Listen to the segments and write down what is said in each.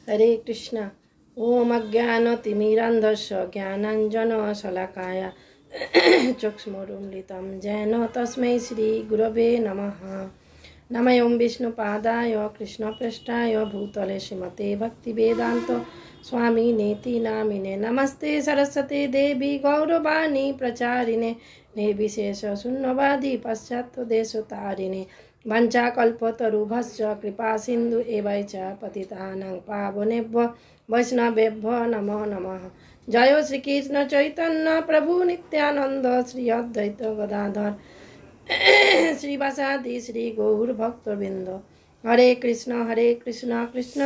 हरे कृष्ण। ओम अज्ञानतिमिरान्धस्य ज्ञानाञ्जनशलाकाय चक्षुरुन्मिलितं येन तस्मै श्रीगुरवे नमः। नमः ओं विष्णुपादाय कृष्णप्रेष्ठाय भूतले श्रीमते भक्तिवेदान्त स्वामिनेति नामिने। नमस्ते सरस्वती देवी गौरवाणी प्रचारिणे निर्विशेष शून्यवादी पाश्चात्यदेशतारिणे। वंचाकल्पतरुभ्यश्च कृपा सिन्धु एव च पतितानां पावनेभ्यो वैष्णवेभ्यो नमो नमः। जय श्री कृष्ण चैतन्य प्रभु नित्यानंद श्री अद्वैत गदाधर श्रीवासादि श्री गौर भक्तवृंद। हरे कृष्ण कृष्ण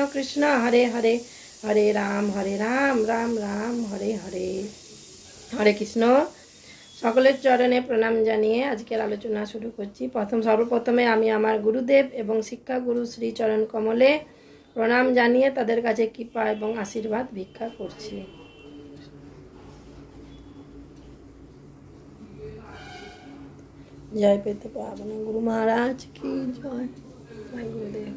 कृष्ण हरे हरे, हरे राम राम राम हरे हरे। हरे कृष्ण। सकलेर चरणे प्रणाम जानिए आजकेर आलोचना शुरू करছি। सर्वप्रथमे आमी आमार गुरुदेव एवं शिक्षा गुरु श्री चरण कमले प्रणाम जानिए तादेर काछे कृपा एवं आशीर्वाद भिक्षा करছি। जय पेते पाबो ना गुरु महाराज की जय। जय गुरुदेव।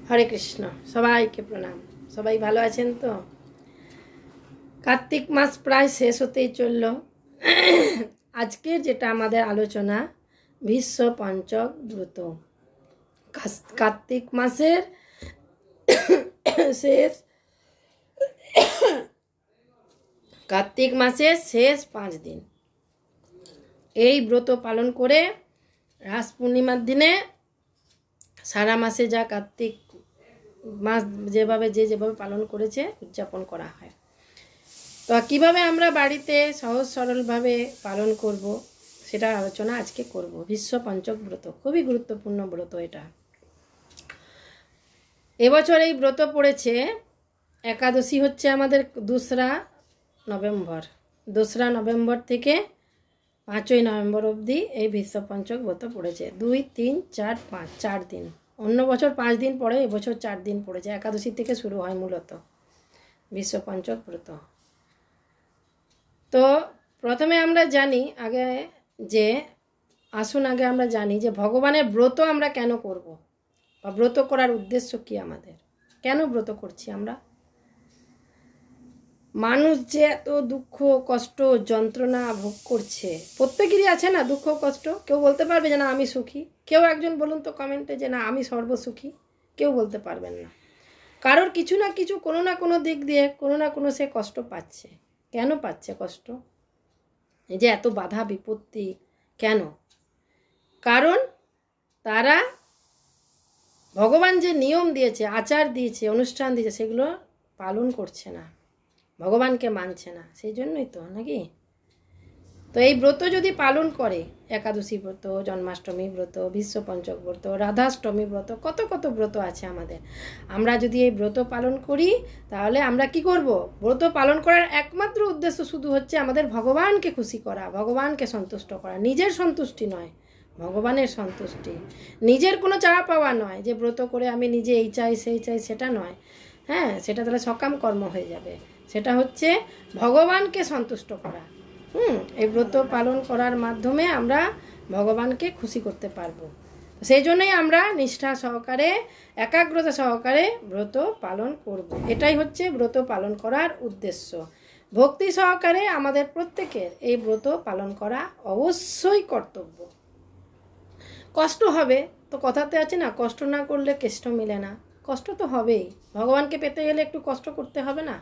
हरे कृष्ण। सबाइके प्रणाम। सबाई भालो आछेन तो? कार्तिक मास प्राय शेष होतेई चललो। आजकेर जेटा आमादेर आलोचना भीष्म पंचक व्रत। कार्तिक मासेर शेष कार्तिक मासेर शेष 5 दिन এই ব্রত পালন করে রাস পূর্ণিমার দিনে সারা মাসে যা কার্তিক মাস যেভাবে পালন করেছে উদযাপন করা হয়। তো কিভাবে আমরা বাড়িতে সহজ সরলভাবে পালন করব সেটা আলোচনা আজকে করব। ভীষ্ম পঞ্চক ব্রত খুবই গুরুত্বপূর্ণ ব্রত এটা। এবছর এই ব্রত পড়েছে একাদশী হচ্ছে আমাদের 2রা নভেম্বর। 2রা নভেম্বর থেকে 5ই নভেম্বর অবধি এই ভীষ্ম পঞ্চক ব্রত পড়েছে। 2, 3, 4, 5 4 দিন। অন্য বছর 5 দিন পড়ে, এবছর 4 দিন পড়েছে। একাদশী থেকে শুরু হয় মূলত ভীষ্ম পঞ্চক ব্রত। তো প্রথমে আমরা জানি আগে যে আগে আমরা জানি যে ভগবানের ব্রত আমরা কেন করব বা ব্রত করার উদ্দেশ্য কি আমাদের, কেন ব্রত করছি আমরা। মানুষ যে এত দুঃখ কষ্ট যন্ত্রণা ভোগ করছে, প্রত্যেকেরই আছে না দুঃখ কষ্ট। কেউ বলতে পারবে যে না আমি সুখী? কেউ একজন বলুন তো কমেন্টে যে না আমি সর্বসুখী। কেউ বলতে পারবেন না। কারোর কিছু না কিছু কোনো না কোনো দিক দিয়ে কোনো না কোনো সে কষ্ট পাচ্ছে। কেন পাচ্ছে কষ্ট? এই যে এত বাধা বিপত্তি কেন? কারণ তারা ভগবান যে নিয়ম দিয়েছে, আচার দিয়েছে, অনুষ্ঠান দিয়েছে সেগুলো পালন করছে না, ভগবানকে মানছে না। সেই জন্যই তো নাকি। তো এই ব্রত যদি পালন করে, একাদশী ব্রত, জন্মাষ্টমী ব্রত, ভীষ্ম পঞ্চক ব্রত, রাধাষ্টমী ব্রত, কত কত ব্রত আছে আমাদের। আমরা যদি এই ব্রত পালন করি তাহলে আমরা কি করব? ব্রত পালন করার একমাত্র উদ্দেশ্য শুধু হচ্ছে আমাদের ভগবানকে খুশি করা, ভগবানকে সন্তুষ্ট করা। নিজের সন্তুষ্টি নয়, ভগবানের সন্তুষ্টি। নিজের কোনো চাওয়া পাওয়া নয় যে ব্রত করে আমি নিজে এই চাই সেই চাই, সেটা নয়। হ্যাঁ, সেটা তাহলে সকাম কর্ম হয়ে যাবে। সেটা হচ্ছে ভগবানকে সন্তুষ্ট করা। এই ব্রত পালন করার মাধ্যমে আমরা ভগবানকে খুশি করতে পারবো। সেই জন্যই আমরা নিষ্ঠা সহকারে, একাগ্রতা সহকারে ব্রত পালন করব। এটাই হচ্ছে ব্রত পালন করার উদ্দেশ্য। ভক্তি সহকারে আমাদের প্রত্যেকের এই ব্রত পালন করা অবশ্যই কর্তব্য। কষ্ট হবে তো, কথাতে আছে না, কষ্ট না করলে কেষ্ট মিলে না। কষ্ট তো হবেই। ভগবানকে পেতে গেলে একটু কষ্ট করতে হবে না?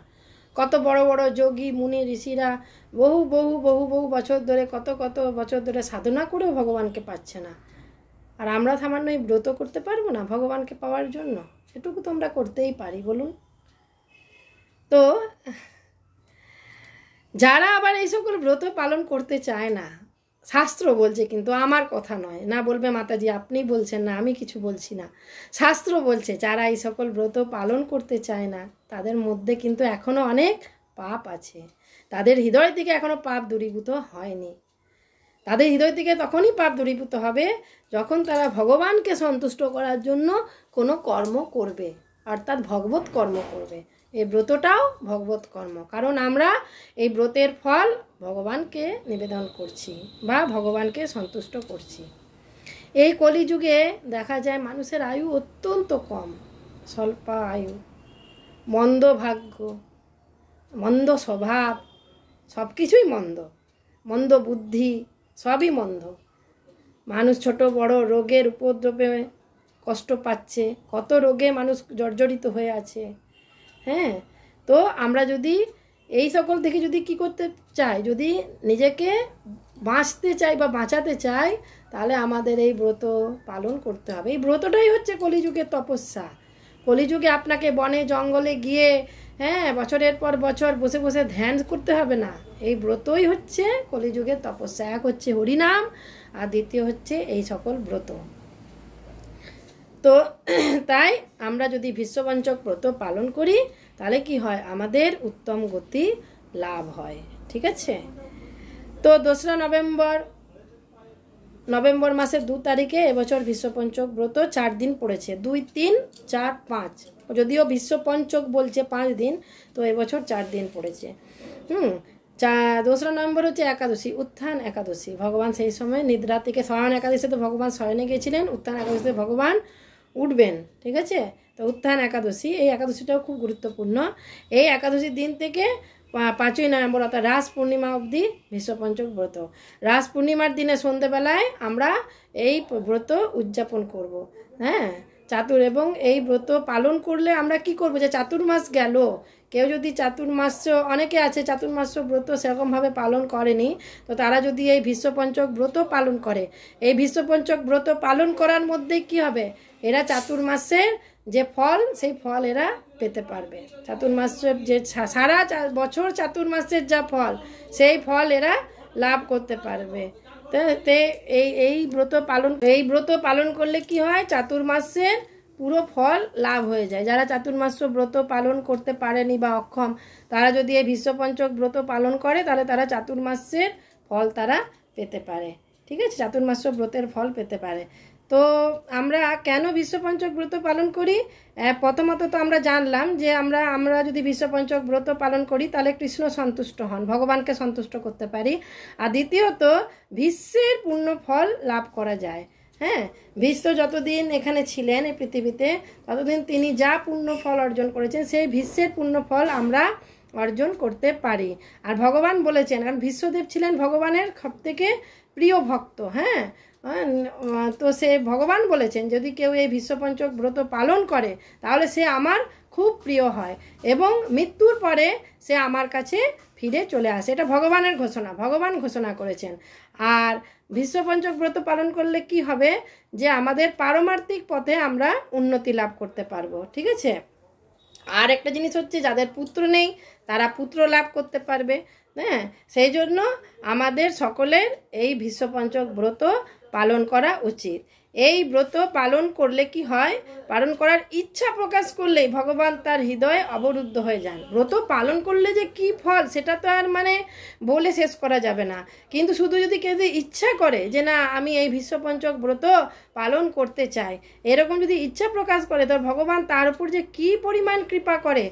কত বড় বড় যোগী মুনি ঋষিরা বহু বহু বহু বহু বছর ধরে কত কত বছর ধরে সাধনা করেও ভগবানকে পাচ্ছে না। আর আমরা সামান্য এই ব্রত করতে পারবো না ভগবানকে পাওয়ার জন্য? সেটুকু তো আমরা করতেই পারি, বলুন। তো যারা আবার এই সকল ব্রত পালন করতে চায় না, শাস্ত্র বলছে, কিন্তু আমার কথা নয়। না বলবে মাতাজি আপনি বলছেন না, আমি কিছু বলছি না। শাস্ত্র বলছে যারা এই সকল ব্রত পালন করতে চায় না তাদের মধ্যে কিন্তু এখনও অনেক পাপ আছে। তাদের হৃদয় থেকে এখনও পাপ দূরীভূত হয়নি। তাদের হৃদয় থেকে তখনই পাপ দূরীভূত হবে যখন তারা ভগবানকে সন্তুষ্ট করার জন্য কোনো কর্ম করবে, অর্থাৎ ভগবত কর্ম করবে। এই ব্রতটাও ভগবত কর্ম, কারণ আমরা এই ব্রতের ফল ভগবানকে নিবেদন করছি বা ভগবানকে সন্তুষ্ট করছি। এই কলিযুগে দেখা যায় মানুষের আয়ু অত্যন্ত কম, স্বল্প আয়ু। মন্দ ভাগ্য, মন্দ স্বভাব, সব কিছুই মন্দ, মন্দ বুদ্ধি, সবই মন্দ। মানুষ ছোট বড় রোগের উপদ্রবে কষ্ট পাচ্ছে, কত রোগে মানুষ জর্জরিত হয়ে আছে। হ্যাঁ, তো আমরা যদি এই সকল থেকে যদি কি করতে চাই, যদি নিজেকে বাঁচতে চাই বা বাঁচাতে চাই, তাহলে আমাদের এই ব্রত পালন করতে হবে। এই ব্রতটাই হচ্ছে কলিযুগের তপস্যা। কলিযুগে আপনাকে বনে জঙ্গলে গিয়ে বছরের পর বছর বসে বসে ধ্যান করতে হবে না। এই ব্রতই হচ্ছে কলিযুগের তপস্যা। এক হচ্ছে হরিনাম, আর দ্বিতীয় হচ্ছে এই সকল ব্রত। তো তাই আমরা যদি বিশ্বপঞ্চক ব্রত পালন করি, তাহলে কি হয়, আমাদের উত্তম গতি লাভ হয়। ঠিক আছে। তো 2রা নভেম্বর মাসের 2 তারিখে এবছর বিশ্বপঞ্চক ব্রত 4 দিন পড়েছে। 2, 3, 4, 5, যদিও বিশ্বপঞ্চক বলছে 5 দিন, তো এবছর 4 দিন পড়েছে। 2রা নভেম্বর হচ্ছে একাদশী, উত্থান একাদশী। ভগবান সেই সময় নিদ্রা থেকে, শয়ন একাদশীতে ভগবান শয়নে গিয়েছিলেন, উত্থান একাদশীতে ভগবান উঠবেন। ঠিক আছে। তো উত্থান একাদশী, এই একাদশীটাও খুব গুরুত্বপূর্ণ। এই একাদশীর দিন থেকে 5ই নভেম্বর অর্থাৎ রাস পূর্ণিমা অবধি বিশ্বপঞ্চক ব্রত। রাস পূর্ণিমার দিনে সন্ধ্যেবেলায় আমরা এই ব্রত উদযাপন করব। এবং এই ব্রত পালন করলে আমরা কি করব, যে চাতুর্মাস গেল, কেউ যদি চাতুর্মাস, অনেকে আছে চাতুর্মাস ব্রত সেরকমভাবে পালন করেনি, তো তারা যদি এই বিশ্বপঞ্চক ব্রত পালন করে, এই বিশ্বপঞ্চক ব্রত পালন করার মধ্যে কি হবে, এরা চাতুর্মাসের যে ফল, সেই ফল এরা পেতে পারবে। চাতুর্মাসের যে সারা বছর চাতুর্মাসের যা ফল, সেই ফল এরা লাভ করতে পারবে। তে এই ব্রত পালন করলে কি হয়, চাতুর্মাসের পুরো ফল লাভ হয়ে যায়। যারা চাতুর্মাস ব্রত পালন করতে পারেনি বা অক্ষম, তারা যদি এই বিশ্বপঞ্চক ব্রত পালন করে, তাহলে তারা চাতুর্মাসের ফল তারা পেতে পারে। ঠিক আছে, চাতুর্মাস ব্রতের ফল পেতে পারে। তো আমরা কেন বিশ্বপঞ্চক ব্রত পালন করি? প্রথমত তো আমরা জানলাম যে আমরা যদি বিশ্বপঞ্চক ব্রত পালন করি, তাহলে কৃষ্ণ সন্তুষ্ট হন, ভগবানকে সন্তুষ্ট করতে পারি। আর দ্বিতীয়ত ভীষ্মের পূর্ণ ফল লাভ করা যায়। ভীষ্ম যতদিন এখানে ছিলেন এই পৃথিবীতে, ততদিন তিনি যা পূর্ণ ফল অর্জন করেছেন, সেই ভীষ্মের পূর্ণ ফল আমরা অর্জন করতে পারি। আর ভগবান বলেছেন, কারণ ভীষ্মদেব ছিলেন ভগবানের সবথেকে প্রিয় ভক্ত। তো সে ভগবান বলেছেন, যদি কেউ এই বিশ্বপঞ্চক ব্রত পালন করে, তাহলে সে আমার খুব প্রিয় হয় এবং মৃত্যুর পরে সে আমার কাছে ফিরে চলে আসে। এটা ভগবানের ঘোষণা, ভগবান ঘোষণা করেছেন। আর বিশ্বপঞ্চক ব্রত পালন করলে কি হবে, যে আমাদের পারমার্থিক পথে আমরা উন্নতি লাভ করতে পারবো। ঠিক আছে। আর একটা জিনিস হচ্ছে, যাদের পুত্র নেই তারা পুত্র লাভ করতে পারবে। সেই জন্য আমাদের সকলের এই বিশ্বপঞ্চক ব্রত পালন করা উচিত। এই ব্রত পালন করলে কি হয়, পালন করার ইচ্ছা প্রকাশ করলেই ভগবান তার হৃদয়ে অবরুদ্ধ হয়ে যান। ব্রত পালন করলে যে কি ফল, সেটা তো আর বলে শেষ করা যাবে না। কিন্তু শুধু যদি কেউ ইচ্ছা করে যে না, আমি এই বিশ্বপঞ্চক ব্রত পালন করতে চাই, এরকম যদি ইচ্ছা প্রকাশ করে, তো ভগবান তার উপর যে কি পরিমাণ কৃপা করে,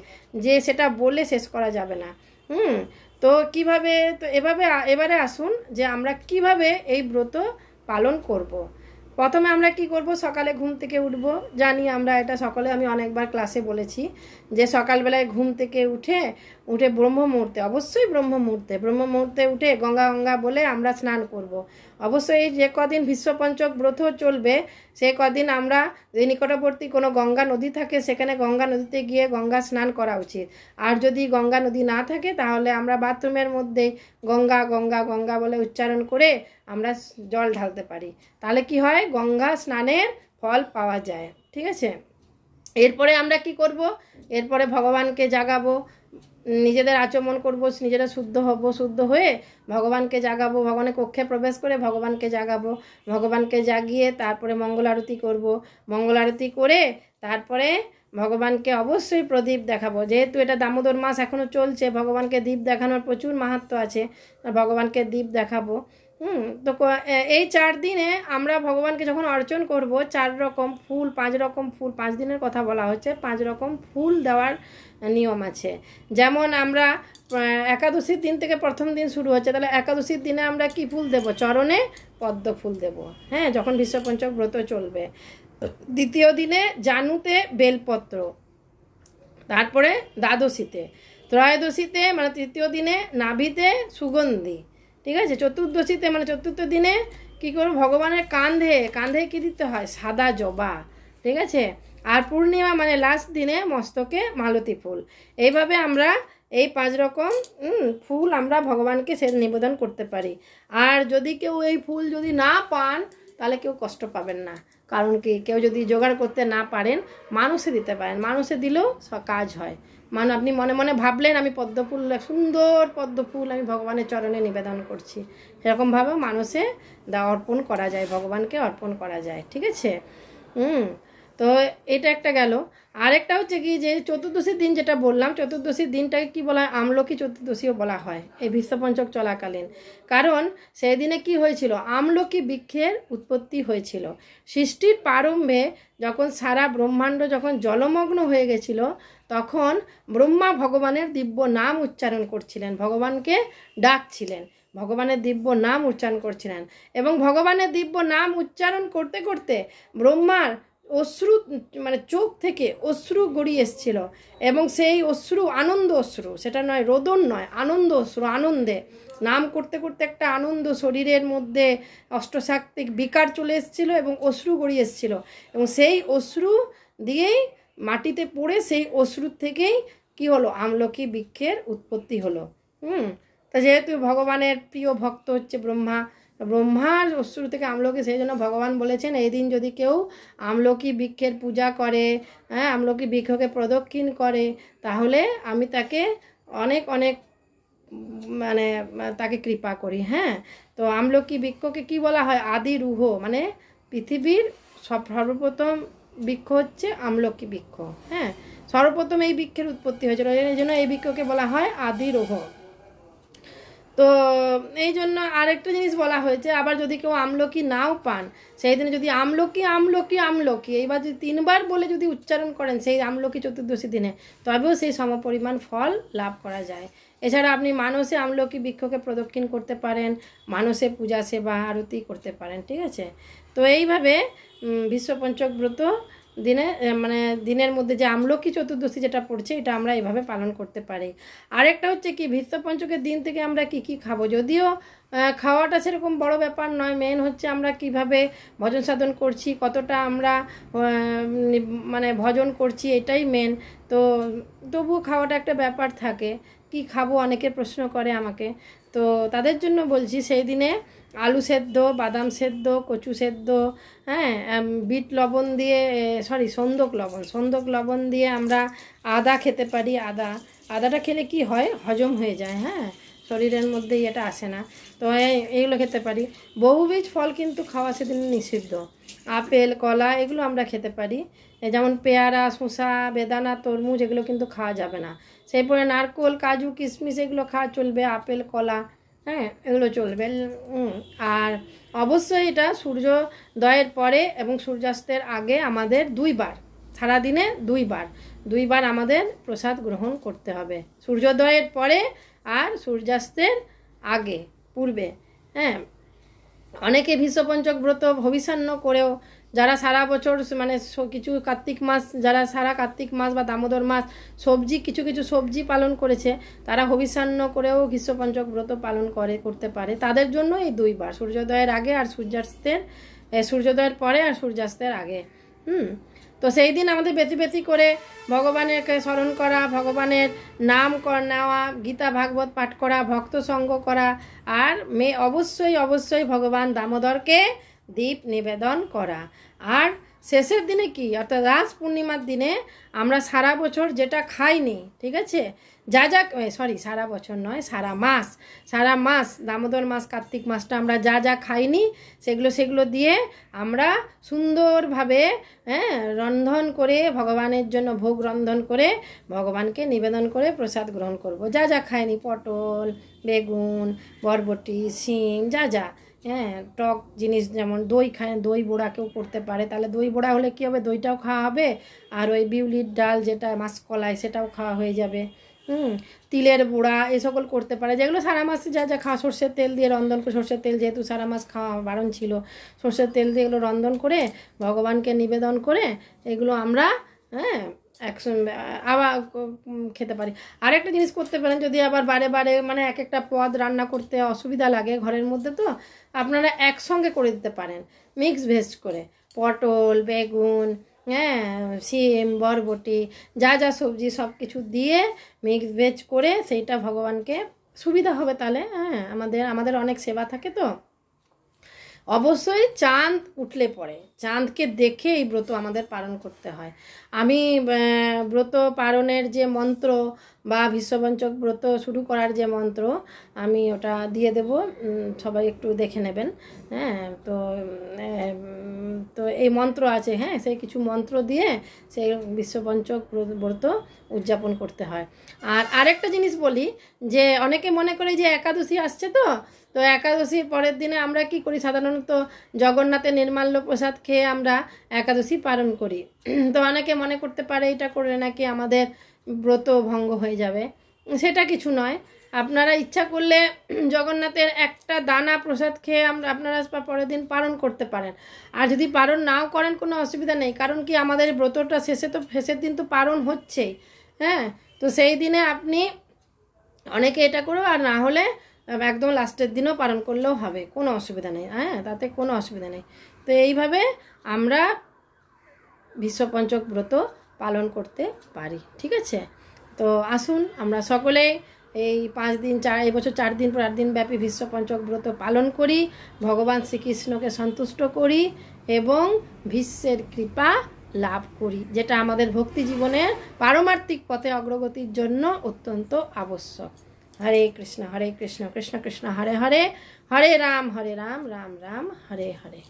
যে সেটা বলে শেষ করা যাবে না। তো কিভাবে, তো এবারে আসুন যে আমরা কিভাবে এই ব্রত পালন করব। প্রথমে আমরা কি করব, সকালে ঘুম থেকে উঠব। জানি আমরা এটা সকলে, আমি অনেকবার ক্লাসে বলেছি যে সকালবেলায় ঘুম থেকে উঠে ব্রহ্ম মুহূর্তে উঠে গঙ্গা বলে আমরা স্নান করব। অবশ্যই যে কদিন বিশ্বপঞ্চক ব্রত চলবে, সে কদিন আমরা যে নিকটবর্তী কোনো গঙ্গা নদী থাকে, সেখানে গঙ্গা নদীতে গিয়ে গঙ্গা স্নান করা উচিত। আর যদি গঙ্গা নদী না থাকে, তাহলে আমরা বাথরুমের মধ্যে গঙ্গা বলে উচ্চারণ করে আমরা জল ঢালতে পারি। তাহলে কি হয়, গঙ্গা স্নানের ফল পাওয়া যায়। ঠিক আছে। এরপরে আমরা কি করব, এরপরে ভগবানকে জাগাবো, নিজেদের আচমন করব, নিজেরা শুদ্ধ হয়ে ভগবানকে জাগাবো, ভগবানের কক্ষে প্রবেশ করে ভগবানকে জাগাবো। ভগবানকে জাগিয়ে তারপরে মঙ্গল আরতি করব। মঙ্গল আরতি করে তারপরে ভগবানকে অবশ্যই প্রদীপ দেখাবো। যেহেতু এটা দামোদর মাস এখনও চলছে, ভগবানকে দীপ দেখানোর প্রচুর মাহাত্ম্য আছে, ভগবানকে দীপ দেখাবো। তো এই 4 দিনে আমরা ভগবানকে যখন অর্চন করব, 4 রকম ফুল, 5 রকম ফুল, 5 দিনের কথা বলা হচ্ছে, 5 রকম ফুল দেওয়ার নিয়ম আছে। যেমন আমরা একাদশীর দিন থেকে প্রথম দিন শুরু হচ্ছে, তাহলে একাদশীর দিনে আমরা কি ফুল দেব, চরণে পদ্ম ফুল দেব, যখন বিশ্বপঞ্চক ব্রত চলবে। দ্বিতীয় দিনে জানুতে বেলপত্র, তারপরে দ্বাদশীতে, ত্রয়োদশীতে মানে তৃতীয় দিনে নাভিতে সুগন্ধি, ঠিক আছে। চতুর্দশীতে মানে চতুর্থ দিনে কী করবো, ভগবানের কাঁধে কাঁধে কী দিতে হয়, সাদা জবা, ঠিক আছে। আর পূর্ণিমা মানে লাস্ট দিনে মস্তকে মালতী ফুল। এইভাবে আমরা এই 5 রকম ফুল আমরা ভগবানকে সে নিবেদন করতে পারি। আর যদি কেউ এই ফুল যদি না পান তাহলে কেউ কষ্ট পাবেন না, কারণ কি কেউ যদি জোগাড় করতে না পারেন মানুষে দিতে পারেন, মানুষে দিলেও কাজ হয়। মানে আপনি মনে মনে ভাবলেন আমি পদ্মফুল, সুন্দর পদ্মফুল আমি ভগবানের চরণে নিবেদন করছি, সেরকমভাবেও মানুষে অর্পণ করা যায়, ভগবানকে অর্পণ করা যায়, ঠিক আছে। তো এটা একটা গেল। আরেকটা হচ্ছে কি যে চতুর্দশীর দিন যেটা বললাম, চতুর্দশীর দিনটাকে কি বলা হয়, আমলকি চতুর্দশীও বলা হয় এই বিশ্বপঞ্চক চলাকালীন। কারণ সেই দিনে কি হয়েছিল, আমলকি বৃক্ষের উৎপত্তি হয়েছিল। সৃষ্টির প্রারম্ভে যখন সারা ব্রহ্মাণ্ড যখন জলমগ্ন হয়ে গেছিল, তখন ব্রহ্মা ভগবানের দিব্য নাম উচ্চারণ করছিলেন, ভগবানকে ডাকছিলেন, ভগবানের দিব্য নাম উচ্চারণ করছিলেন। এবং ভগবানের দিব্য নাম উচ্চারণ করতে করতে ব্রহ্মার অশ্রু মানে চোখ থেকে অশ্রু গড়িয়ে এসেছিল, এবং সেই অশ্রু আনন্দ অশ্রু, সেটা নয় রোদন নয়, আনন্দ অশ্রু, আনন্দে নাম করতে করতে একটা আনন্দ, শরীরের মধ্যে অষ্টসাত্ত্বিক বিকার চলে এসেছিলো এবং অশ্রু গড়িয়ে এসেছিলো, এবং সেই অশ্রু দিয়েই মাটিতে পড়ে সেই অশ্রুর থেকেই কি হলো, আমলকি বৃক্ষের উৎপত্তি হলো। তা যেহেতু ভগবানের প্রিয় ভক্ত হচ্ছে ব্রহ্মা, ব্রহ্মার অশ্রু থেকে আমলকি, সেই জন্য ভগবান বলেছেন এই দিন যদি কেউ আমলকি বৃক্ষের পূজা করে, হ্যাঁ, আমলকি বৃক্ষকে প্রদক্ষিণ করে, তাহলে আমি তাকে অনেক অনেক মানে তাকে কৃপা করি। হ্যাঁ, তো আমলকি বৃক্ষকে কি বলা হয়, আদি রুহ, মানে পৃথিবীর সর্বপ্রথম বৃক্ষ হচ্ছে আমলকি বৃক্ষ। হ্যাঁ, সর্বপ্রথম এই বৃক্ষের উৎপত্তি হয়েছিল, এই জন্য এই বৃক্ষকে বলা হয় আদি রুহ। তো এই জন্য আরেকটা জিনিস বলা হয়েছে, আবার যদি কেউ আমলকি নাও পান, সেই দিনে যদি আমলকি আমলকি আমলকি এইবার যদি 3 বার বলে যদি উচ্চারণ করেন সেই আমলকি চতুর্দশী দিনে, তবেও সেই সমপরিমাণ ফল লাভ করা যায়। এছাড়া আপনি মানসে আমলকি বৃক্ষকে প্রদক্ষিণ করতে পারেন, মানসে পূজা সেবা আরতি করতে পারেন, ঠিক আছে। তো এইভাবে বিশ্বপঞ্চক ব্রত দিনে মানে দিনের মধ্যে যে আমলকি চতুর্দশী যেটা পড়ছে এটা আমরা এইভাবে পালন করতে পারি। আরেকটা হচ্ছে কি, বিশ্বপঞ্চকের দিন থেকে আমরা কি কি খাবো, যদিও খাওয়াটা সেরকম বড় ব্যাপার নয়, মেন হচ্ছে আমরা কিভাবে ভজন সাধন করছি, কতটা আমরা মানে ভজন করছি, এটাই মেন। তো তবু খাওয়াটা একটা ব্যাপার থাকে, কি খাবো অনেকে প্রশ্ন করে আমাকে, তো তাদের জন্য বলছি সেই দিনে আলু সেদ্ধ, বাদাম সেদ্ধ, কচু সেদ্ধ, হ্যাঁ, বিট লবণ দিয়ে সন্দক লবণ দিয়ে আমরা আদা খেতে পারি। আদাটা খেলে কি হয়, হজম হয়ে যায়, হ্যাঁ, শরীরের মধ্যে এটা আসে না, তো এইগুলো খেতে পারি। বহুবীজ ফল কিন্তু খাওয়া সেদিন নিষিদ্ধ, আপেল কলা এগুলো আমরা খেতে পারি, যেমন পেয়ারা, শসা, বেদানা, তরমুজ এগুলো কিন্তু খাওয়া যাবে না। সেই পরে নারকোল, কাজু, কিশমিশ এগুলো খাওয়া চলবে, আপেল কলা, হ্যাঁ, এগুলো চলবে। আর অবশ্যই এটা সূর্যোদয়ের পরে এবং সূর্যাস্তের আগে আমাদের 2 বার, সারাদিনে 2 বার আমাদের প্রসাদ গ্রহণ করতে হবে, সূর্যোদয়ের পরে আর সূর্যাস্তের আগে, পূর্বে। হ্যাঁ, অনেকে বিশ্বপঞ্চক ব্রত ভবিষ্যান্ন করেও, যারা সারা বছর মানে কিছু কার্তিক মাস, যারা সারা কার্তিক মাস বা দামোদর মাস কিছু সবজি পালন করেছে, তারা ভবিষ্যান্ন করেও বিশ্বপঞ্চক ব্রত পালন করতে পারে। তাদের জন্য এই 2 বার, সূর্যোদয়ের আগে আর সূর্যোদয়ের পরে আর সূর্যাস্তের আগে। তো সেই দিন আমাদের বেশি করে ভগবানেরকে স্মরণ করা, ভগবানের নাম নেওয়া, গীতা ভাগবত পাঠ করা, ভক্ত সঙ্গ করা, আর অবশ্যই ভগবান দামোদরকে দীপ নিবেদন করা। আর শেষের দিনে কি, অর্থাৎ রাস পূর্ণিমার দিনে আমরা সারা বছর যেটা খাইনি, ঠিক আছে, সারা বছর নয়, সারা মাস দামোদর মাস কার্তিক মাসটা আমরা যা খাইনি সেগুলো দিয়ে আমরা সুন্দরভাবে, হ্যাঁ, রন্ধন করে ভগবানের জন্য ভোগ রন্ধন করে ভগবানকে নিবেদন করে প্রসাদ গ্রহণ করব। যা খাইনি, পটল, বেগুন, বরবটি, শিম, যা, হ্যাঁ, টক জিনিস, যেমন দই খায়, দই বড়া কেউ করতে পারে, তাহলে দই বড়া হলে কী হবে, দইটাও খাওয়া হবে, আর ওই বিউলির ডাল যেটা মাসকলাই সেটাও খাওয়া হয়ে যাবে। তিলের বড়া এ সকল করতে পারে, যেগুলো সারা মাসে যা খাওয়া, সর্ষের তেল দিয়ে রন্ধন করে, সর্ষের তেল যেহেতু সারা মাস খাওয়া বারণ ছিল, সর্ষের তেল দিয়ে এগুলো রন্ধন করে ভগবানকে নিবেদন করে এগুলো আমরা, হ্যাঁ, আবার খেতে পারি। আরেকটা জিনিস করতে পারেন, যদি আবার বারে বারে মানে এক একটা পদ রান্না করতে অসুবিধা লাগে ঘরের মধ্যে, তো আপনারা একসঙ্গে করে দিতে পারেন, মিক্স ভেজ করে। পটল, বেগুন, হ্যাঁ, শিম, বরবটি, যা যা সবজি সব কিছু দিয়ে মিক্স ভেজ করে সেইটা ভগবানকে সুবিধা হবে তাহলে। হ্যাঁ, আমাদের অনেক সেবা থাকে তো। অবশ্যই চাঁদ উঠলে পরে চাঁদকে দেখে এই ব্রত আমাদের পালন করতে হয়। আমি ব্রত পালনের যে মন্ত্র বা বিশ্বপঞ্চক ব্রত শুরু করার যে মন্ত্র আমি ওটা দিয়ে দেব, সবাই একটু দেখে নেবেন। হ্যাঁ, তো এই মন্ত্র আছে, হ্যাঁ, সেই কিছু মন্ত্র দিয়ে সেই বিশ্বপঞ্চক ব্রত উদযাপন করতে হয়। আর আরেকটা জিনিস বলি, যে অনেকে মনে করে যে একাদশী আসছে, তো একাদশীর পরের দিনে আমরা কি করি, সাধারণত জগন্নাথের নির্মাল্য প্রসাদ খেয়ে আমরা একাদশী পালন করি। তো অনেকে মনে করতে পারে এটা করলে নাকি আমাদের ব্রত ভঙ্গ হয়ে যাবে। সেটা কিছু নয়, আপনারা ইচ্ছা করলে জগন্নাথের একটা দানা প্রসাদ খেয়ে আপনারা পরের দিন পালন করতে পারেন। আর যদি পালন নাও করেন কোনো অসুবিধা নেই, কারণ কি আমাদের ব্রতটা শেষের দিন তো পালন হচ্ছেই। হ্যাঁ, তো সেই দিনে আপনি অনেকে এটা করো, আর না হলে একদম লাস্টের দিনও পালন করলেও হবে, কোনো অসুবিধা নেই। হ্যাঁ, তাতে কোনো অসুবিধা নেই। তো এইভাবে আমরা বিশ্বপঞ্চক ব্রত পালন করতে পারি, ঠিক আছে? তো আসুন আমরা সকলে এই 5 দিন এই বছর 4 দিন 8 দিন ব্যাপী বিশ্বপঞ্চক ব্রত পালন করি, ভগবান শ্রীকৃষ্ণকে সন্তুষ্ট করি এবং বিশ্বের কৃপা লাভ করি, যেটা আমাদের ভক্তি জীবনের পারমার্থিক পথে অগ্রগতির জন্য অত্যন্ত আবশ্যক। হরে কৃষ্ণ কৃষ্ণ কৃষ্ণ হরে হরে, হরে রাম রাম রাম হরে হরে।